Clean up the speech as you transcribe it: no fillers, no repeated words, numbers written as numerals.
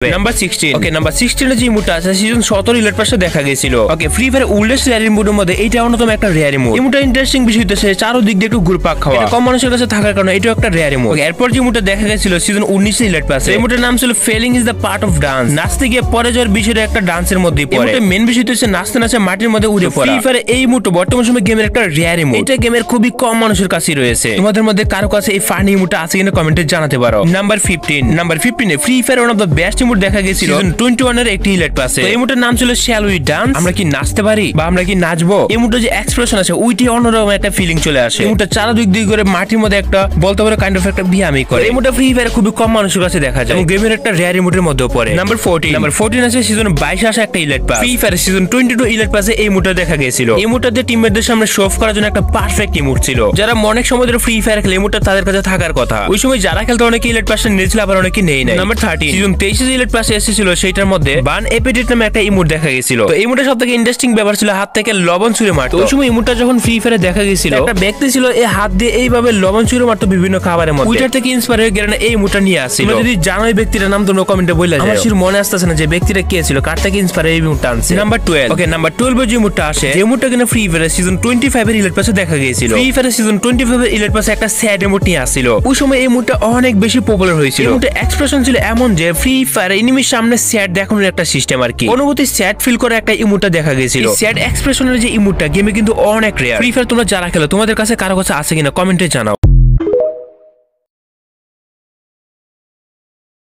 Number 16 okay number 16 এর যে ইমোটটা আছে সিজন 17 ইলেট পাশে দেখা গিয়েছিল। ওকে ফ্রি ফায়ার ওল্ডেস্ট রেয়ার ইমোটের মধ্যে এইটা অন্যতম একটা রেয়ার ইমোট। ইমোটটা ইন্টারেস্টিং বিষয় হচ্ছে চারদিক দিয়ে একটু ঘুরপাক খাওয়া, এটা কম মানুষের কাছে থাকার কারণে এটাও একটা রেয়ার ইমোট। এরপর যে ইমোটটা দেখা গিয়েছিল সিজন 19 ইলেট পাশে, ইমোটের নাম ছিল felling is the part of dance. নাচতে গিয়ে পরে যাওয়ার বিষয়টা একটা ডান্সের মধ্যেই পড়ে। ইমোটের মেইন বিষয় হচ্ছে নাচতে নাচতে মাটির মধ্যে উড়ে পড়া। ফ্রি ফায়ার এই ইমোট বর্তমান সময়ে গেমের একটা রেয়ার ইমোট। এটা গেমের খুবই কম মানুষের কাছে রয়েছে। তোমাদের মধ্যে কারো কাছে এই ফানি ইমোটটা আছে কিনা কমেন্টে জানাতে পারো। Number 15 A free fire one of the best emote দেখা গিয়েছিল 21 এর একটি ইলেট পাসে। এই ইমোটের নাম ছিল শ্যাল উই ডান্স। আমরা কি নাচতে পারি বা আমরা কি নাচবো? ইমোটের যে এক্সপ্রেশন আছে ওইটি অন্যরকম একটা ফিলিং চলে আসে। ইমোটটা চারদিক দিয়ে করে মাটির মধ্যে একটা বলতে পারে কাইন্ড অফ একটা বিয়ামি করে। ইমোটটা ফ্রি ফায়ারে খুবই কম মানুষের কাছে দেখা যায় এবং গেমের একটা রেয়ার ইমোটের মধ্যেও পড়ে। নাম্বার 14 আছে সিজন 22 আসা একটা ইলেট পাস। ফ্রি ফায়ার সিজন 22 ইলেট পাসে এই ইমোটটা দেখা গিয়েছিল। ইমোটটা যে টিমমেটদের সামনে শো অফ করার জন্য একটা পারফেক্ট ইমোট ছিল। যারা অনেক সময় ধরে ফ্রি ফায়ার খেলে ইমোটটা তাদের কাছে থাকার কথা। ওই সময় যারা খেলতে অনেকে ইলেট পাসটা নিয়েছিল, আবার অনেকে নেই নাই। নাম্বার 13 সিজন 23 এর ইলেট পাসে এসেছিল, সেটার মধ্যে বান এপিডেট নামে একটা ইমোট দেখা গিয়েছিল। তো ইমোটের সবথেকে ইন্টারেস্টিং ব্যাপার ছিল হাত থেকে লবণ ছুঁড়ে মারতো। ওই সময় ইমোটটা যখন ফ্রি ফায়ারে দেখা গিয়েছিল, একটা ব্যক্তি ছিল এই হাত দিয়ে এইভাবে লবণ ছুঁড়ে মারতো বিভিন্ন খাবারের মধ্যে। ওইটার থেকে ইন্সপায়ার হয়ে গেলেন এই ইমোটটা নিয়ে আসছিল। তোমরা যদি জানো এই ব্যক্তিটার নাম তোমরা কমেন্টে বলে যাও। আমার শিওর মনে আসতেছে না যে ব্যক্তিটা কে ছিল, কার থেকে ইন্সপায়ার এই ইমোটটা আনছে। নাম্বার 12 ওকে নাম্বার 12 এর যে ইমোটটা আসে, যে ইমোটটা কিনা ফ্রি ফায়ার সিজন 25 এর ইলেট পাসে দেখা গিয়েছিল। ফ্রি ফায়ার সিজন 25 এর ইলেট পাসে একটা স্যাড ইমোট নিয়ে আসছিল। ওই সময় এই ইমোটটা অনেক বেশি পপুলার হয়েছিল। ইমোটের এক্সপ্রেশন ছিল এমন যে ফ্রি ফায়ার এনিমির সামনে স্যাড দেখানোর একটা সিস্টেম আর কি, অনুভূতি স্যাড ফিল করে একটা ইমোটটা দেখা গিয়েছিল। স্যাড এক্সপ্রেশনের যে ইমোটটা গেমে কিন্তু অনেক রেয়ার। ফ্রি ফায়ার তোমরা যারা খেলো তোমাদের কাছে কারো কাছে আছে কিনা কমেন্টে জানাও।